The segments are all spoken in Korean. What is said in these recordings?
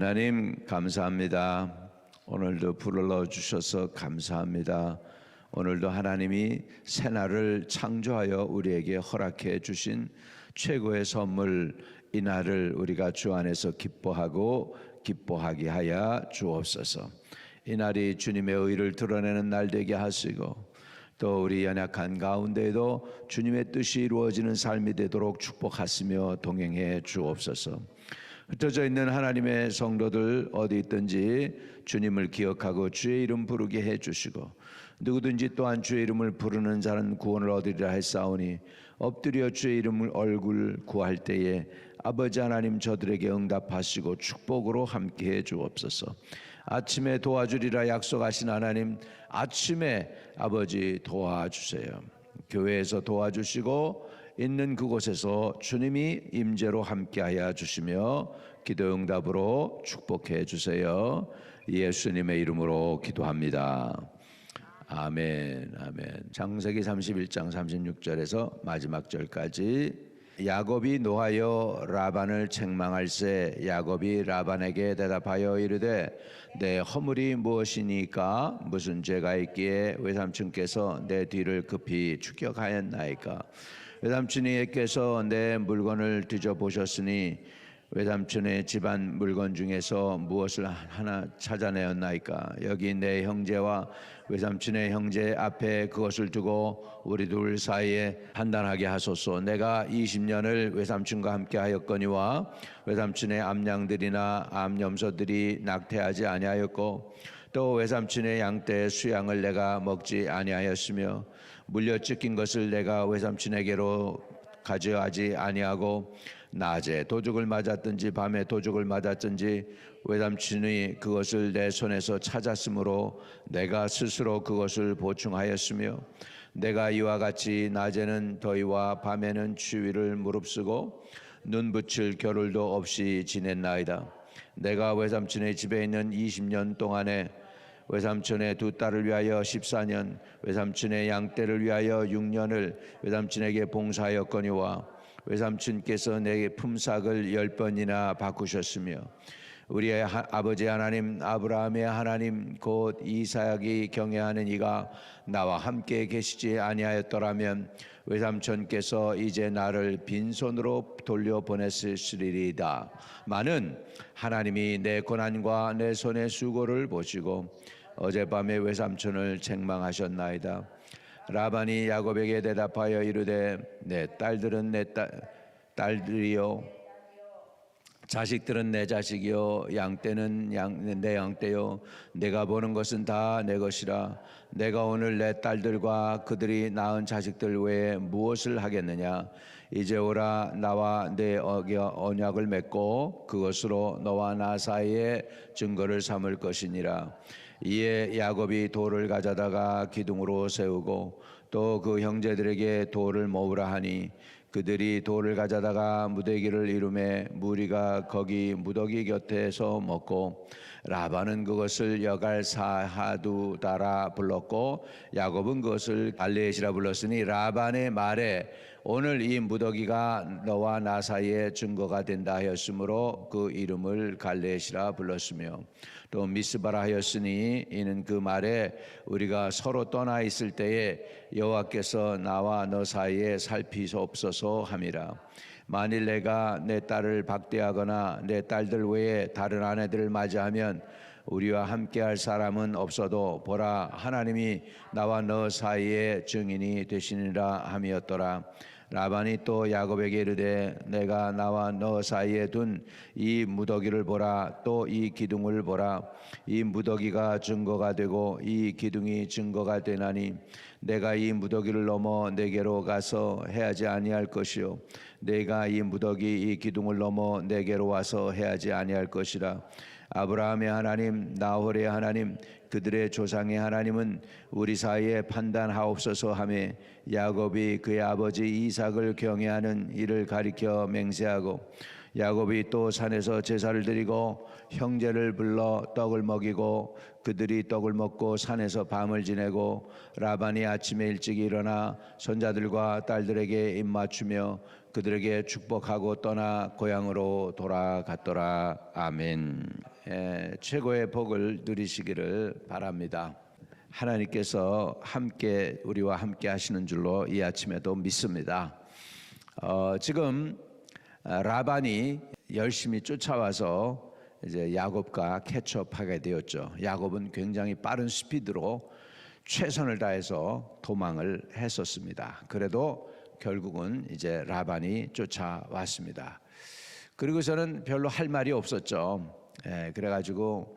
하나님 감사합니다. 오늘도 불러 주셔서 감사합니다. 오늘도 하나님이 새날을 창조하여 우리에게 허락해 주신 최고의 선물, 이 날을 우리가 주 안에서 기뻐하고 기뻐하게 하여 주옵소서. 이 날이 주님의 의를 드러내는 날 되게 하시고, 또 우리 연약한 가운데에도 주님의 뜻이 이루어지는 삶이 되도록 축복하시며 동행해 주옵소서. 흩어져 있는 하나님의 성도들 어디 있든지 주님을 기억하고 주의 이름 부르게 해주시고, 누구든지 또한 주의 이름을 부르는 자는 구원을 얻으리라 했사오니, 엎드려 주의 이름을 얼굴 구할 때에 아버지 하나님 저들에게 응답하시고 축복으로 함께해 주옵소서. 아침에 도와주리라 약속하신 하나님, 아침에 아버지 도와주세요. 교회에서 도와주시고 있는 그곳에서 주님이 임재로 함께하여 주시며 기도 응답으로 축복해 주세요. 예수님의 이름으로 기도합니다. 아멘. 아멘. 창세기 31장 36절에서 마지막 절까지. 야곱이 노하여 라반을 책망할세, 야곱이 라반에게 대답하여 이르되 내 허물이 무엇이니까? 무슨 죄가 있기에 외삼촌께서 내 뒤를 급히 추격하였나이까? 외삼촌이께서 내 물건을 뒤져보셨으니 외삼촌의 집안 물건 중에서 무엇을 하나 찾아내었나이까? 여기 내 형제와 외삼촌의 형제 앞에 그것을 두고 우리 둘 사이에 판단하게 하소서. 내가 20년을 외삼촌과 함께 하였거니와 외삼촌의 암양들이나 암염소들이 낙태하지 아니하였고, 또 외삼촌의 양떼의 수양을 내가 먹지 아니하였으며, 물려 찢긴 것을 내가 외삼촌에게로 가져가지 아니하고, 낮에 도둑을 맞았든지 밤에 도둑을 맞았든지 외삼촌이 그것을 내 손에서 찾았으므로 내가 스스로 그것을 보충하였으며, 내가 이와 같이 낮에는 더위와 밤에는 추위를 무릅쓰고 눈 붙일 겨를도 없이 지냈나이다. 내가 외삼촌의 집에 있는 20년 동안에 외삼촌의 두 딸을 위하여 14년, 외삼촌의 양떼를 위하여 6년을 외삼촌에게 봉사하였거니와, 외삼촌께서 내게 품삯을 10번이나 바꾸셨으며, 우리의 아버지 하나님 아브라함의 하나님 곧 이삭이 경외하는 이가 나와 함께 계시지 아니하였더라면 외삼촌께서 이제 나를 빈손으로 돌려보냈으리이다. 마는 하나님이 내 고난과 내 손의 수고를 보시고 어젯밤에 외삼촌을 책망하셨나이다. 라반이 야곱에게 대답하여 이르되 내 딸들은 내 딸들이요, 자식들은 내 자식이요, 양떼는 내 양떼요, 내가 보는 것은 다 내 것이라. 내가 오늘 내 딸들과 그들이 낳은 자식들 외에 무엇을 하겠느냐? 이제 오라, 나와 내 언약을 맺고 그것으로 너와 나 사이에 증거를 삼을 것이니라. 이에 야곱이 돌을 가져다가 기둥으로 세우고 또 그 형제들에게 돌을 모으라 하니, 그들이 돌을 가져다가 무더기를 이루매 무리가 거기 무더기 곁에서 먹고, 라반은 그것을 여갈 사하두다라 불렀고 야곱은 그것을 갈레앗이라 불렀으니, 라반의 말에 오늘 이 무더기가 너와 나 사이에 증거가 된다 하였으므로 그 이름을 갈레앗이라 불렀으며, 또 미스바라 하였으니 이는 그 말에 우리가 서로 떠나 있을 때에 여호와께서 나와 너 사이에 살피소옵소서 함이라. 만일 내가 내 딸을 박대하거나 내 딸들 외에 다른 아내들을 맞이하면 우리와 함께할 사람은 없어도 보라, 하나님이 나와 너 사이에 증인이 되시니라 함이었더라. 라반이 또 야곱에게 이르되 내가 나와 너 사이에 둔 이 무더기를 보라, 또 이 기둥을 보라. 이 무더기가 증거가 되고 이 기둥이 증거가 되나니 내가 이 무더기를 넘어 내게로 가서 해하지 아니할 것이요, 내가 이 무더기 이 기둥을 넘어 내게로 와서 해하지 아니할 것이라. 아브라함의 하나님, 나홀의 하나님, 그들의 조상의 하나님은 우리 사이에 판단하옵소서 하며, 야곱이 그의 아버지 이삭을 경외하는 이를 가리켜 맹세하고, 야곱이 또 산에서 제사를 드리고 형제를 불러 떡을 먹이고 그들이 떡을 먹고 산에서 밤을 지내고, 라반이 아침에 일찍 일어나 손자들과 딸들에게 입맞추며 그들에게 축복하고 떠나 고향으로 돌아갔더라. 아멘. 최고의 복을 누리시기를 바랍니다. 하나님께서 함께 우리와 함께 하시는 줄로 이 아침에도 믿습니다. 지금 라반이 열심히 쫓아와서 이제 야곱과 캐치업하게 되었죠. 야곱은 굉장히 빠른 스피드로 최선을 다해서 도망을 했었습니다. 그래도 결국은 이제 라반이 쫓아왔습니다. 그리고서는 별로 할 말이 없었죠. 그래가지고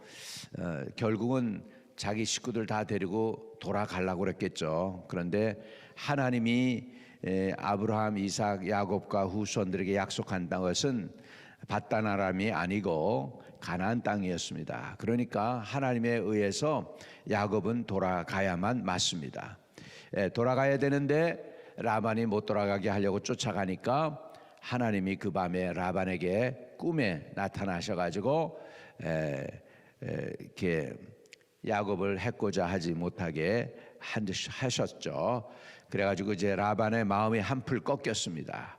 결국은 자기 식구들 다 데리고 돌아가려고 그랬겠죠. 그런데 하나님이 아브라함, 이삭, 야곱과 후손들에게 약속한 것은 바단 아람이 아니고 가나안 땅이었습니다. 그러니까 하나님에 의해서 야곱은 돌아가야만 맞습니다. 돌아가야 되는데 라반이 못 돌아가게 하려고 쫓아가니까 하나님이 그 밤에 라반에게 꿈에 나타나셔가지고 이렇게 야곱을 해코자 하지 못하게 하셨죠. 그래가지고 이제 라반의 마음이 한풀 꺾였습니다.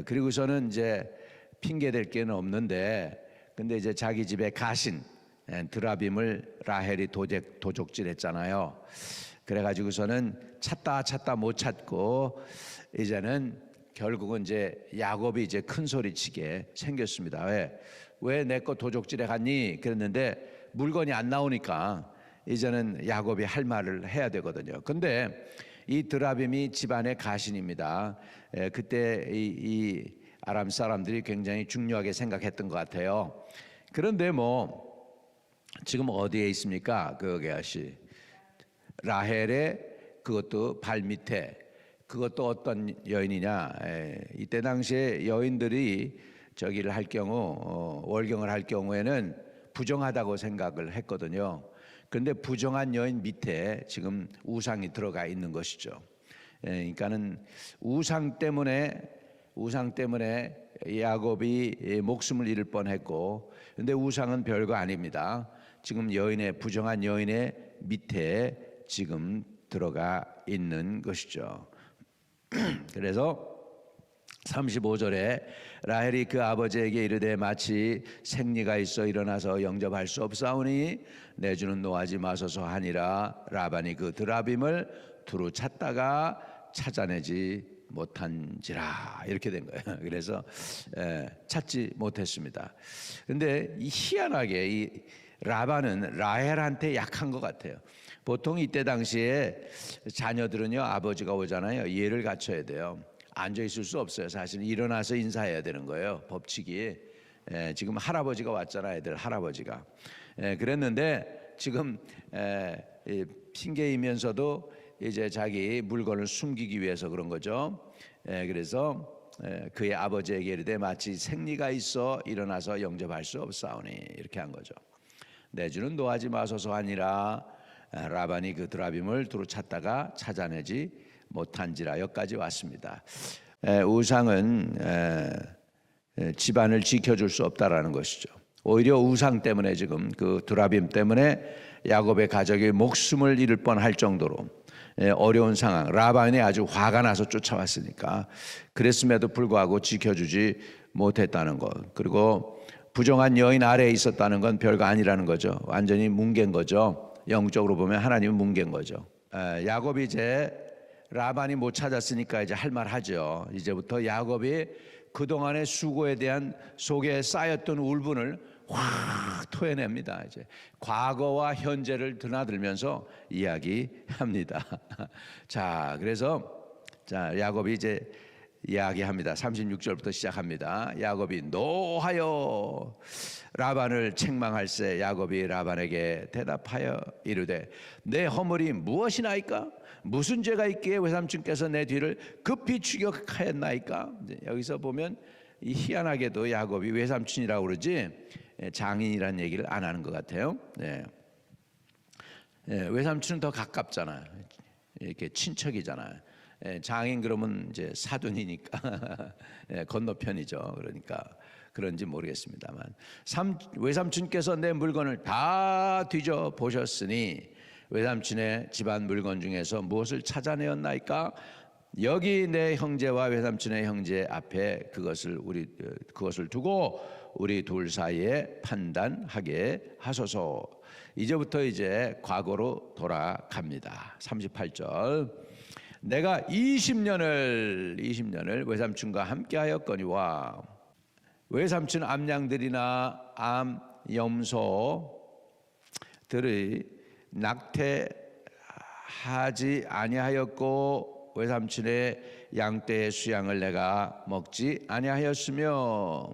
그리고서는 이제 핑계 댈 게는 없는데, 근데 이제 자기 집에 가신 드라빔을 라헬이 도적질했잖아요. 그래가지고서는 찾다 못 찾고 이제는 결국은 이제 야곱이 이제 큰 소리치게 생겼습니다. 왜 내 거 도적질해 갔니? 그랬는데 물건이 안 나오니까 이제는 야곱이 할 말을 해야 되거든요. 근데 이 드라빔이 집안의 가신입니다. 그때 이 아람 사람들이 굉장히 중요하게 생각했던 것 같아요. 그런데 뭐 지금 어디에 있습니까? 그 게하시 라헬의 그것도 발 밑에, 그것도 어떤 여인이냐? 이때 당시에 여인들이 저기를 할 경우 월경을 할 경우에는 부정하다고 생각을 했거든요. 그런데 부정한 여인 밑에 지금 우상이 들어가 있는 것이죠. 그러니까는 우상 때문에 야곱이 목숨을 잃을 뻔했고, 그런데 우상은 별거 아닙니다. 지금 부정한 여인의 밑에 지금 들어가 있는 것이죠. 그래서 35절에 라헬이 그 아버지에게 이르되 마치 생리가 있어 일어나서 영접할 수 없사오니 내 주는 노하지 마소서 하니라. 라반이 그 드라빔을 두루 찾다가 찾아내지 못한지라. 이렇게 된 거예요. 그래서 찾지 못했습니다. 근데 희한하게 이 라반은 라헬한테 약한 것 같아요. 보통 이때 당시에 자녀들은요, 아버지가 오잖아요, 예를 갖춰야 돼요. 앉아 있을 수 없어요. 사실 일어나서 인사해야 되는 거예요, 법칙이. 지금 할아버지가 왔잖아요, 애들 할아버지가. 그랬는데 지금 핑계이면서도 이제 자기 물건을 숨기기 위해서 그런 거죠. 그래서 그의 아버지에게 이르되 마치 생리가 있어 일어나서 영접할 수 없사오니, 이렇게 한 거죠. 내 주는 노하지 마소서 하니라. 라반이 그 드라빔을 두루 찾다가 찾아내지 못한지라. 여기까지 왔습니다. 우상은 집안을 지켜줄 수 없다라는 것이죠. 오히려 우상 때문에 지금 그 드라빔 때문에 야곱의 가족이 목숨을 잃을 뻔할 정도로 어려운 상황, 라반이 아주 화가 나서 쫓아왔으니까 그랬음에도 불구하고 지켜주지 못했다는 것, 그리고 부정한 여인 아래에 있었다는 건 별거 아니라는 거죠. 완전히 뭉갠 거죠. 영적으로 보면 하나님은 뭉갠 거죠. 야곱이 이제 라반이 못 찾았으니까 이제 할 말 하죠. 이제부터 야곱이 그동안의 수고에 대한 속에 쌓였던 울분을 확 토해냅니다. 이제 과거와 현재를 드나들면서 이야기합니다. 자, 그래서 야곱이 이제 이야기합니다. 36절부터 시작합니다. 야곱이 노하여 라반을 책망할세. 야곱이 라반에게 대답하여 이르되 내 허물이 무엇이나이까? 무슨 죄가 있기에 외삼촌께서 내 뒤를 급히 추격하였나이까? 여기서 보면 이 희한하게도 야곱이 외삼촌이라고 그러지 장인이라는 얘기를 안 하는 것 같아요. 외삼촌은 더 가깝잖아요. 이렇게 친척이잖아요. 장인 그러면 이제 사돈이니까 건너편이죠. 그러니까 그런지 모르겠습니다만, 외삼촌께서 내 물건을 다 뒤져 보셨으니 외삼촌의 집안 물건 중에서 무엇을 찾아내었나이까? 여기 내 형제와 외삼촌의 형제 앞에 그것을 두고 우리 둘 사이에 판단하게 하소서. 이제부터 이제 과거로 돌아갑니다. 38절. 내가 20년을 외삼촌과 함께하였거니와 외삼촌 암양들이나 암 염소들이 낙태하지 아니하였고 외삼촌의 양떼의 수양을 내가 먹지 아니하였으며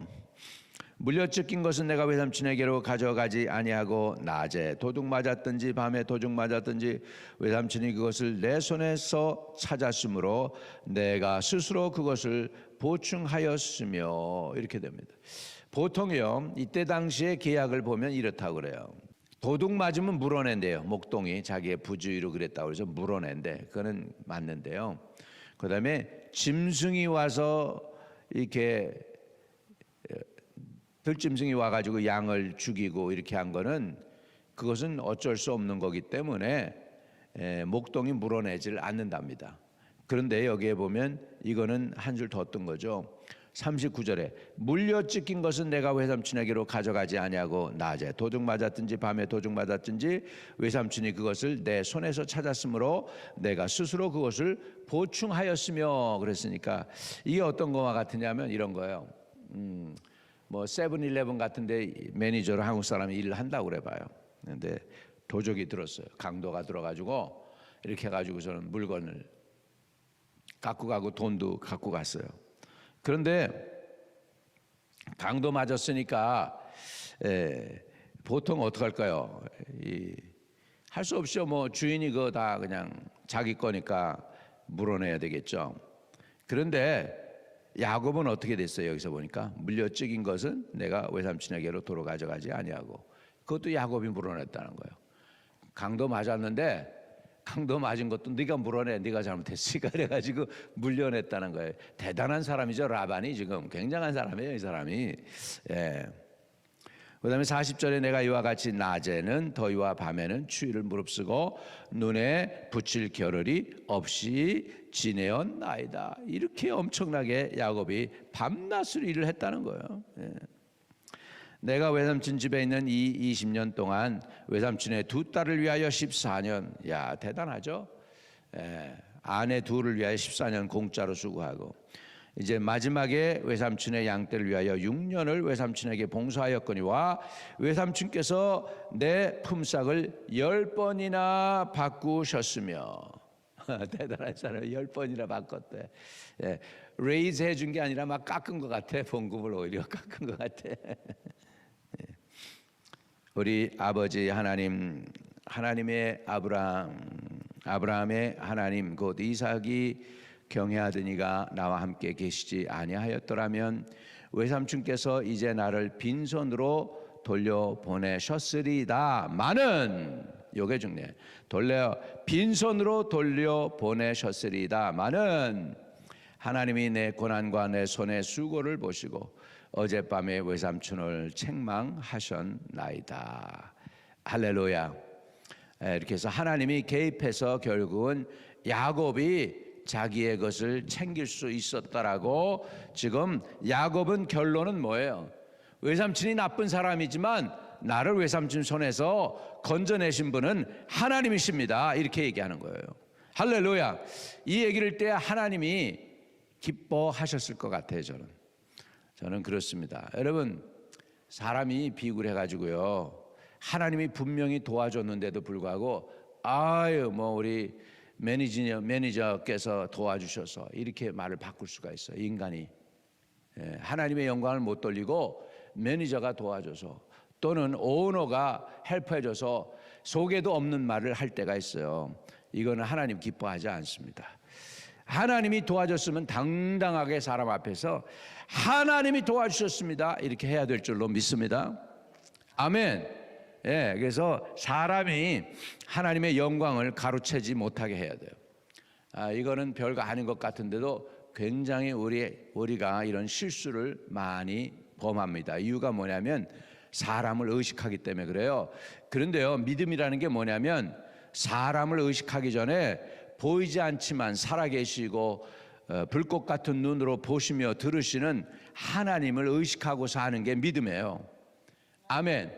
물려뜯긴 것은 내가 외삼촌에게로 가져가지 아니하고 낮에 도둑 맞았든지 밤에 도둑 맞았든지 외삼촌이 그것을 내 손에서 찾았으므로 내가 스스로 그것을 보충하였으며. 이렇게 됩니다. 보통요 이때 당시의 계약을 보면 이렇다고 그래요. 도둑 맞으면 물어낸대요. 목동이 자기의 부주의로 그랬다고 그래서 물어낸대. 그거는 맞는데요. 그 다음에 짐승이 와서 이렇게 들짐승이 와가지고 양을 죽이고 이렇게 한 거는 그것은 어쩔 수 없는 거기 때문에 목동이 물어내질 않는답니다. 그런데 여기에 보면 이거는 한 줄 더 뜬 거죠. 39절에 물려뜯긴 것은 내가 외삼촌에게로 가져가지 아니하고 낮에 도둑 맞았든지 밤에 도둑 맞았든지 외삼촌이 그것을 내 손에서 찾았으므로 내가 스스로 그것을 보충하였으며. 그랬으니까 이게 어떤 거와 같으냐면 이런 거예요. 뭐 세븐일레븐 같은데 매니저로 한국 사람이 일을 한다고 그래 봐요. 근데 도적이 들었어요. 강도가 들어가지고 이렇게 해가지고 저는 물건을 갖고 가고 돈도 갖고 갔어요. 그런데 강도 맞았으니까 보통 어떡할까요? 할 수 없죠. 뭐 주인이 그거 다 그냥 자기 거니까 물어내야 되겠죠. 그런데 야곱은 어떻게 됐어요? 여기서 보니까 물려찍인 것은 내가 외삼촌에게로 도로 가져가지 아니하고, 그것도 야곱이 물어냈다는 거예요. 강도 맞았는데 강도 맞은 것도 네가 물어내, 네가 잘못했으니까 그래가지고 물려냈다는 거예요. 대단한 사람이죠. 라반이 지금 굉장한 사람이에요, 이 사람이. 예. 그다음에 40절에 내가 이와 같이 낮에는 더위와 밤에는 추위를 무릅쓰고 눈에 붙일 겨를이 없이 지내었나이다. 이렇게 엄청나게 야곱이 밤낮으로 일을 했다는 거예요. 예. 내가 외삼촌 집에 있는 이 20년 동안 외삼촌의 두 딸을 위하여 14년, 야 대단하죠. 예. 아내 둘을 위하여 14년 공짜로 수고하고 이제 마지막에 외삼촌의 양떼를 위하여 6년을 외삼촌에게 봉사하였거니와 외삼촌께서 내 품삯을 10번이나 바꾸셨으며. 대단한 사람 10번이나 바꿨대. 예. 레이즈 해준 게 아니라 막 깎은 것 같아. 봉급을 오히려 깎은 것 같아. 우리 아버지 하나님, 하나님의 아브라함의 하나님 곧 이삭이 경외하던 이가 나와 함께 계시지 아니하였더라면 외삼촌께서 이제 나를 빈손으로 돌려보내셨으리다마는, 요게 중요해. 빈손으로 돌려보내셨으리다마는 하나님이 내 고난과 내 손의 수고를 보시고 어젯밤에 외삼촌을 책망하셨나이다. 할렐루야. 이렇게 해서 하나님이 개입해서 결국은 야곱이 자기의 것을 챙길 수 있었다라고. 지금 야곱은 결론은 뭐예요? 외삼촌이 나쁜 사람이지만 나를 외삼촌 손에서 건져내신 분은 하나님이십니다. 이렇게 얘기하는 거예요. 할렐루야. 이 얘기를 때 하나님이 기뻐하셨을 것 같아요. 저는 그렇습니다. 여러분, 사람이 비굴해가지고요, 하나님이 분명히 도와줬는데도 불구하고 뭐 우리 매니저께서 도와주셔서 이렇게 말을 바꿀 수가 있어요. 인간이 하나님의 영광을 못 돌리고 매니저가 도와줘서 또는 오너가 헬프해줘서 속에도 없는 말을 할 때가 있어요. 이거는 하나님 기뻐하지 않습니다. 하나님이 도와줬으면 당당하게 사람 앞에서 하나님이 도와주셨습니다 이렇게 해야 될 줄로 믿습니다. 아멘. 예, 그래서 사람이 하나님의 영광을 가로채지 못하게 해야 돼요. 이거는 별거 아닌 것 같은데도 굉장히 우리가 이런 실수를 많이 범합니다. 이유가 뭐냐면 사람을 의식하기 때문에 그래요. 그런데요, 믿음이라는 게 뭐냐면 사람을 의식하기 전에 보이지 않지만 살아계시고 불꽃 같은 눈으로 보시며 들으시는 하나님을 의식하고 사는 게 믿음이에요. 아멘.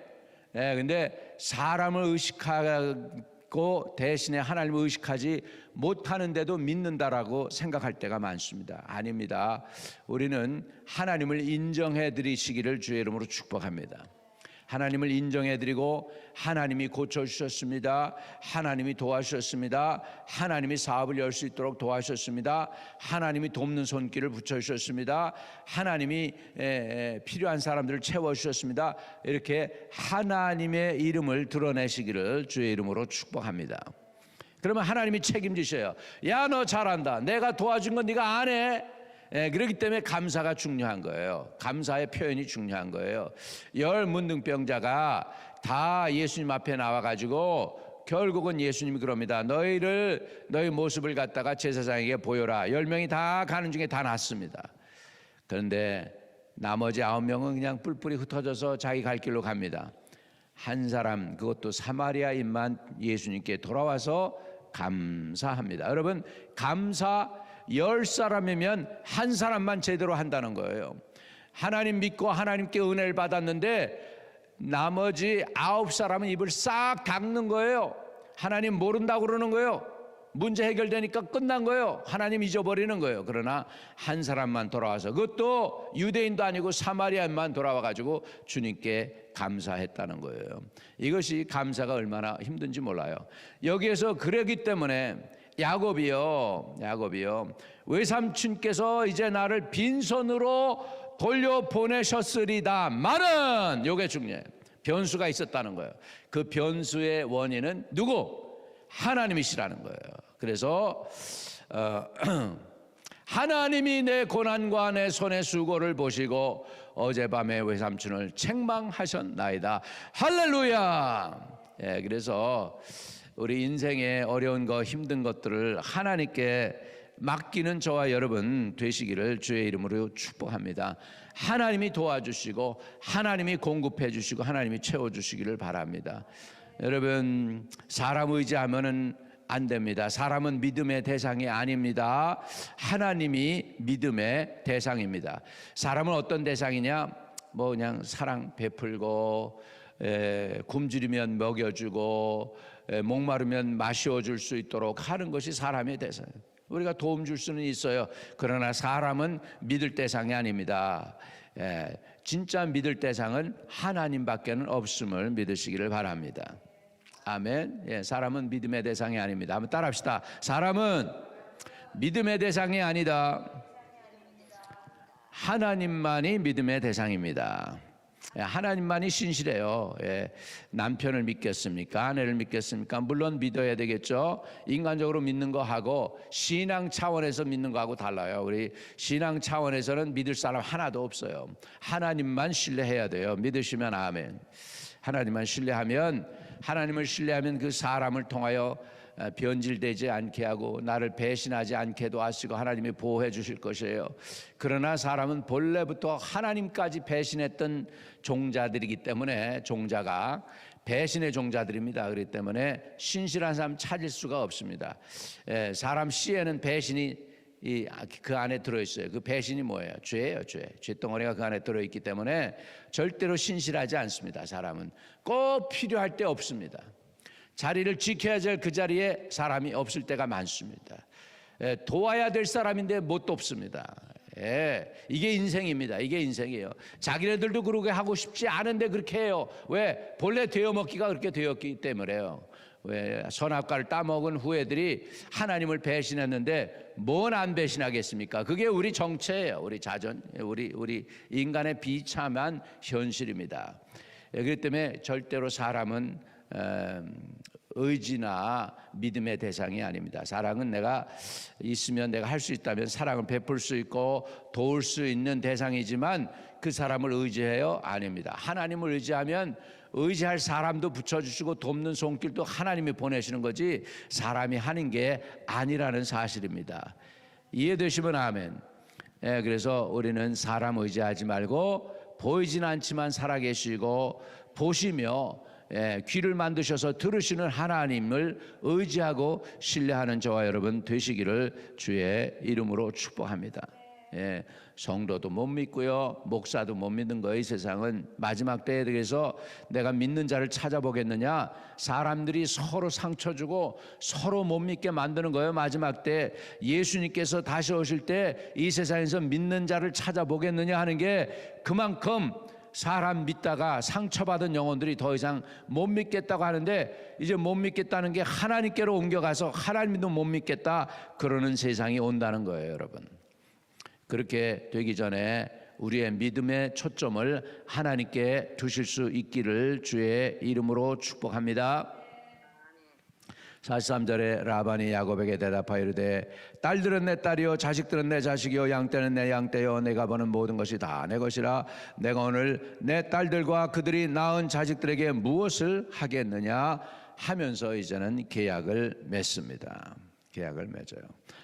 근데 사람을 의식하고 대신에 하나님을 의식하지 못하는데도 믿는다라고 생각할 때가 많습니다. 아닙니다. 우리는 하나님을 인정해 드리시기를 주의 이름으로 축복합니다. 하나님을 인정해드리고 하나님이 고쳐주셨습니다. 하나님이 도와주셨습니다. 하나님이 사업을 열 수 있도록 도와주셨습니다. 하나님이 돕는 손길을 붙여주셨습니다. 하나님이 필요한 사람들을 채워주셨습니다. 이렇게 하나님의 이름을 드러내시기를 주의 이름으로 축복합니다. 그러면 하나님이 책임지셔요. 야, 너 잘한다. 내가 도와준 건 네가 안 해. 그렇기 때문에 감사가 중요한 거예요. 감사의 표현이 중요한 거예요. 10 문둥병자가 다 예수님 앞에 나와가지고 결국은 예수님이 그럽니다. 너희 모습을 갖다가 제사장에게 보여라. 10명이 다 가는 중에 다 났습니다. 그런데 나머지 9명은 그냥 뿔뿔이 흩어져서 자기 갈 길로 갑니다. 한 사람, 그것도 사마리아인만 예수님께 돌아와서 감사합니다. 여러분, 감사 10사람이면 한 사람만 제대로 한다는 거예요. 하나님 믿고 하나님께 은혜를 받았는데 나머지 9사람은 입을 싹 닫는 거예요. 하나님 모른다고 그러는 거예요. 문제 해결되니까 끝난 거예요. 하나님 잊어버리는 거예요. 그러나 한 사람만 돌아와서, 그것도 유대인도 아니고 사마리아인만 돌아와가지고 주님께 감사했다는 거예요. 이것이 감사가 얼마나 힘든지 몰라요. 여기에서 그러기 때문에 야곱이요, 외삼촌께서 이제 나를 빈손으로 돌려보내셨으리다 마는, 요게 중요해요. 변수가 있었다는 거예요. 그 변수의 원인은 누구? 하나님이시라는 거예요. 그래서 하나님이 내 고난과 내 손의 수고를 보시고 어젯밤에 외삼촌을 책망하셨나이다. 할렐루야. 그래서 우리 인생의 어려운 것, 힘든 것들을 하나님께 맡기는 저와 여러분 되시기를 주의 이름으로 축복합니다. 하나님이 도와주시고 하나님이 공급해 주시고 하나님이 채워주시기를 바랍니다. 여러분, 사람 의지하면은 안 됩니다. 사람은 믿음의 대상이 아닙니다. 하나님이 믿음의 대상입니다. 사람은 어떤 대상이냐? 그냥 사랑 베풀고, 굶주리면 먹여주고, 목마르면 마셔줄 수 있도록 하는 것이 사람의 대상이에요. 우리가 도움 줄 수는 있어요. 그러나 사람은 믿을 대상이 아닙니다. 진짜 믿을 대상은 하나님밖에는 없음을 믿으시기를 바랍니다. 아멘. 사람은 믿음의 대상이 아닙니다. 한번 따라합시다. 사람은 믿음의 대상이 아니다. 하나님만이 믿음의 대상입니다. 하나님만이 신실해요. 남편을 믿겠습니까? 아내를 믿겠습니까? 물론 믿어야 되겠죠. 인간적으로 믿는 거하고 신앙 차원에서 믿는 거하고 달라요. 우리 신앙 차원에서는 믿을 사람 하나도 없어요. 하나님만 신뢰해야 돼요. 믿으시면 아멘. 하나님만 신뢰하면, 하나님을 신뢰하면 그 사람을 통하여 변질되지 않게 하고 나를 배신하지 않게도 하시고 하나님이 보호해 주실 것이에요. 그러나 사람은 본래부터 하나님까지 배신했던 종자들이기 때문에, 종자가 배신의 종자들입니다. 그렇기 때문에 신실한 사람 찾을 수가 없습니다. 사람 씨에는 배신이 그 안에 들어있어요. 그 배신이 뭐예요? 죄예요. 죄덩어리가 그 안에 들어있기 때문에 절대로 신실하지 않습니다. 사람은 꼭 필요할 때 없습니다. 자리를 지켜야 될 그 자리에 사람이 없을 때가 많습니다. 도와야 될 사람인데 못 돕습니다. 이게 인생입니다. 이게 인생이에요. 자기네들도 그러게 하고 싶지 않은데 그렇게 해요. 왜? 본래 되어먹기가 그렇게 되었기 때문에요. 왜? 선악과를 따먹은 후예들이 하나님을 배신했는데 뭔 안 배신하겠습니까? 그게 우리 정체예요. 우리 자전, 우리 인간의 비참한 현실입니다. 그렇기 때문에 절대로 사람은 의지나 믿음의 대상이 아닙니다. 사랑은 내가 있으면, 내가 할 수 있다면 사랑을 베풀 수 있고 도울 수 있는 대상이지만 그 사람을 의지해요? 아닙니다. 하나님을 의지하면 의지할 사람도 붙여주시고 돕는 손길도 하나님이 보내시는 거지 사람이 하는 게 아니라는 사실입니다. 이해되시면 아멘. 그래서 우리는 사람 의지하지 말고 보이진 않지만 살아계시고 보시며 귀를 만드셔서 들으시는 하나님을 의지하고 신뢰하는 저와 여러분 되시기를 주의 이름으로 축복합니다. 성도도 못 믿고요, 목사도 못 믿는 거예요. 이 세상은 마지막 때에 대해서 내가 믿는 자를 찾아보겠느냐? 사람들이 서로 상처 주고 서로 못 믿게 만드는 거예요. 마지막 때 예수님께서 다시 오실 때 이 세상에서 믿는 자를 찾아보겠느냐 하는 게 그만큼 사람 믿다가 상처받은 영혼들이 더 이상 못 믿겠다고 하는데, 이제 못 믿겠다는 게 하나님께로 옮겨가서 하나님도 못 믿겠다 그러는 세상이 온다는 거예요. 여러분, 그렇게 되기 전에 우리의 믿음의 초점을 하나님께 두실 수 있기를 주의 이름으로 축복합니다. 43절에 라반이 야곱에게 대답하여 이르되 딸들은 내 딸이요 자식들은 내 자식이요 양떼는 내 양떼요 내가 버는 모든 것이 다 내 것이라 내가 오늘 내 딸들과 그들이 낳은 자식들에게 무엇을 하겠느냐 하면서 이제는 계약을 맺습니다. 계약을 맺어요.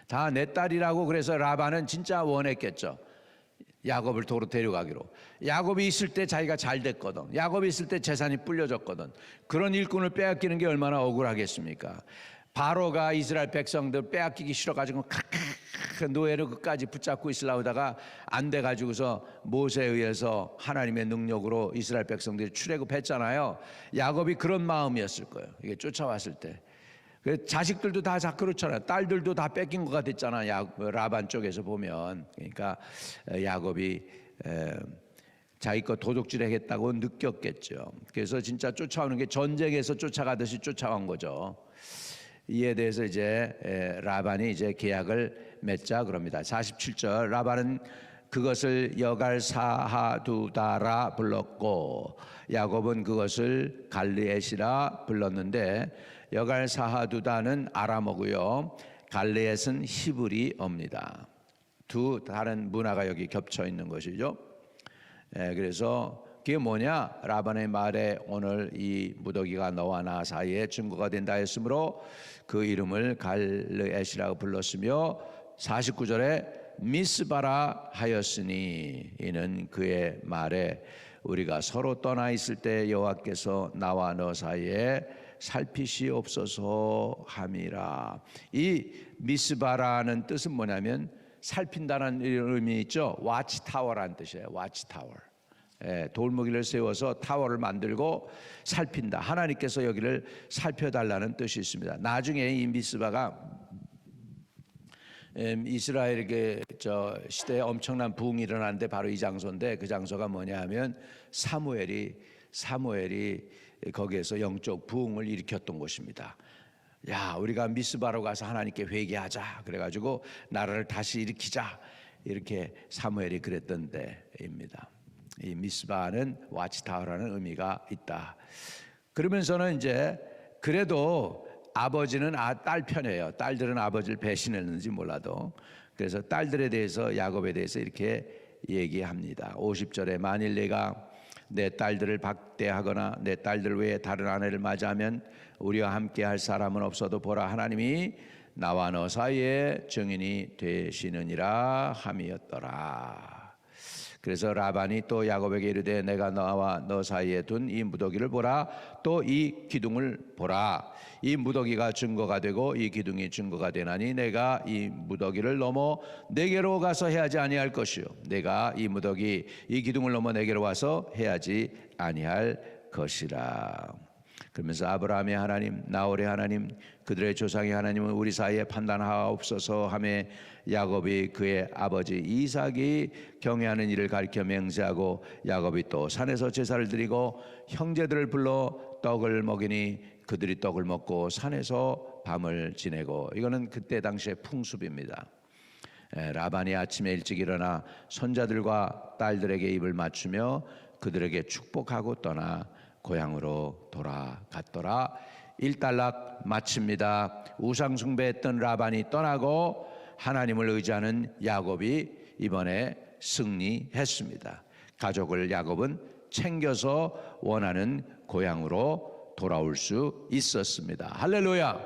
다 내 딸이라고. 그래서 라반은 진짜 원했겠죠. 야곱을 도로 데려가기로. 야곱이 있을 때 자기가 잘 됐거든. 야곱이 있을 때 재산이 불려졌거든. 그런 일꾼을 빼앗기는 게 얼마나 억울하겠습니까? 바로가 이스라엘 백성들 빼앗기기 싫어가지고 노예로 끝까지 붙잡고 있으려고 하다가 안 돼가지고서 모세에 의해서 하나님의 능력으로 이스라엘 백성들이 출애굽했잖아요. 야곱이 그런 마음이었을 거예요. 이게 쫓아왔을 때. 자식들도 다 그렇잖아요. 딸들도 다 뺏긴 것 같았잖아. 라반 쪽에서 보면. 그러니까 야곱이 자기 거 도둑질하겠다고 느꼈겠죠. 그래서 진짜 쫓아오는 게 전쟁에서 쫓아가듯이 쫓아온 거죠. 이에 대해서 이제 라반이 이제 계약을 맺자 그럽니다. 47절 라반은 그것을 여갈사하두다라 불렀고 야곱은 그것을 갈르엣이라 불렀는데, 여갈사하두다는 아람어고요, 갈르엣은 히브리어입니다. 두 다른 문화가 여기 겹쳐 있는 것이죠. 그래서 그게 뭐냐? 라반의 말에 오늘 이 무더기가 너와 나 사이에 증거가 된다 했으므로 그 이름을 갈르엣이라고 불렀으며, 49절에 미스바라 하였으니 이는 그의 말에 우리가 서로 떠나 있을 때 여호와께서 나와 너 사이에 살피시옵소서 함이라. 이 미스바라는 뜻은 뭐냐면 살핀다는 의미 있죠. 와치타워라는 뜻이에요. 와치타워. 돌무기를 세워서 타워를 만들고 살핀다. 하나님께서 여기를 살펴달라는 뜻이 있습니다. 나중에 이 미스바가 이스라엘의 시대에 엄청난 부흥이 일어났는데 바로 이 장소인데, 그 장소가 뭐냐 하면 사무엘이 거기에서 영적 부흥을 일으켰던 곳입니다. 야, 우리가 미스바로 가서 하나님께 회개하자. 그래가지고 나라를 다시 일으키자. 이렇게 사무엘이 그랬던 데입니다. 이 미스바는 와치타워라는 의미가 있다. 그러면서는 이제 그래도 아버지는 딸 편이에요. 딸들은 아버지를 배신했는지 몰라도. 그래서 딸들에 대해서, 야곱에 대해서 이렇게 얘기합니다. 50절에 만일 내가 내 딸들을 박대하거나 내 딸들 외에 다른 아내를 맞이하면 우리와 함께 할 사람은 없어도 보라, 하나님이 나와 너 사이에 증인이 되시느니라 함이었더라. 그래서 라반이 또 야곱에게 이르되 내가 너와 너 사이에 둔 이 무더기를 보라, 또 이 기둥을 보라. 이 무더기가 증거가 되고 이 기둥이 증거가 되나니 내가 이 무더기를 넘어 내게로 가서 해하지 아니할 것이요 내가 이 무더기 이 기둥을 넘어 내게로 와서 해하지 아니할 것이라. 그러면서 아브라함의 하나님, 나홀의 하나님, 그들의 조상의 하나님은 우리 사이에 판단하옵소서 하며 야곱이 그의 아버지 이삭이 경외하는 일을 가리켜 맹세하고 야곱이 또 산에서 제사를 드리고 형제들을 불러 떡을 먹이니 그들이 떡을 먹고 산에서 밤을 지내고. 이거는 그때 당시의 풍습입니다. 라반이 아침에 일찍 일어나 손자들과 딸들에게 입을 맞추며 그들에게 축복하고 떠나 고향으로 돌아갔더라. 일단락 마칩니다. 우상 숭배했던 라반이 떠나고 하나님을 의지하는 야곱이 이번에 승리했습니다. 가족을 야곱은 챙겨서 원하는 고향으로 돌아올 수 있었습니다. 할렐루야.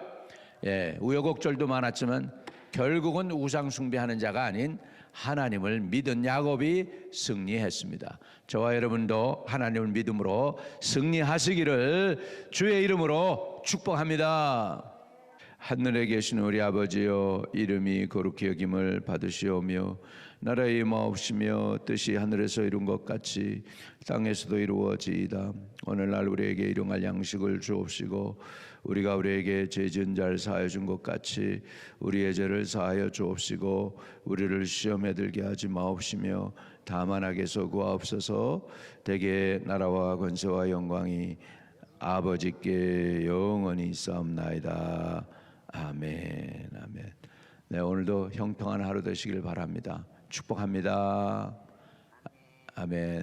우여곡절도 많았지만 결국은 우상 숭배하는 자가 아닌 하나님을 믿은 야곱이 승리했습니다. 저와 여러분도 하나님을 믿음으로 승리하시기를 주의 이름으로 축복합니다. 하늘에 계신 우리 아버지여, 이름이 거룩히 여김을 받으시오며 나라의 임하옵시며 뜻이 하늘에서 이룬 것 같이 땅에서도 이루어지이다. 오늘날 우리에게 일용할 양식을 주옵시고 우리가 우리에게 죄 지은 자를 사하여 준 것 같이 우리의 죄를 사하여 주옵시고 우리를 시험에 들게 하지 마옵시며 다만 악에서 구하옵소서. 대개 나라와 권세와 영광이 아버지께 영원히 있사옵나이다. 아멘. 아멘. 네, 오늘도 형통한 하루 되시길 바랍니다. 축복합니다. 아멘.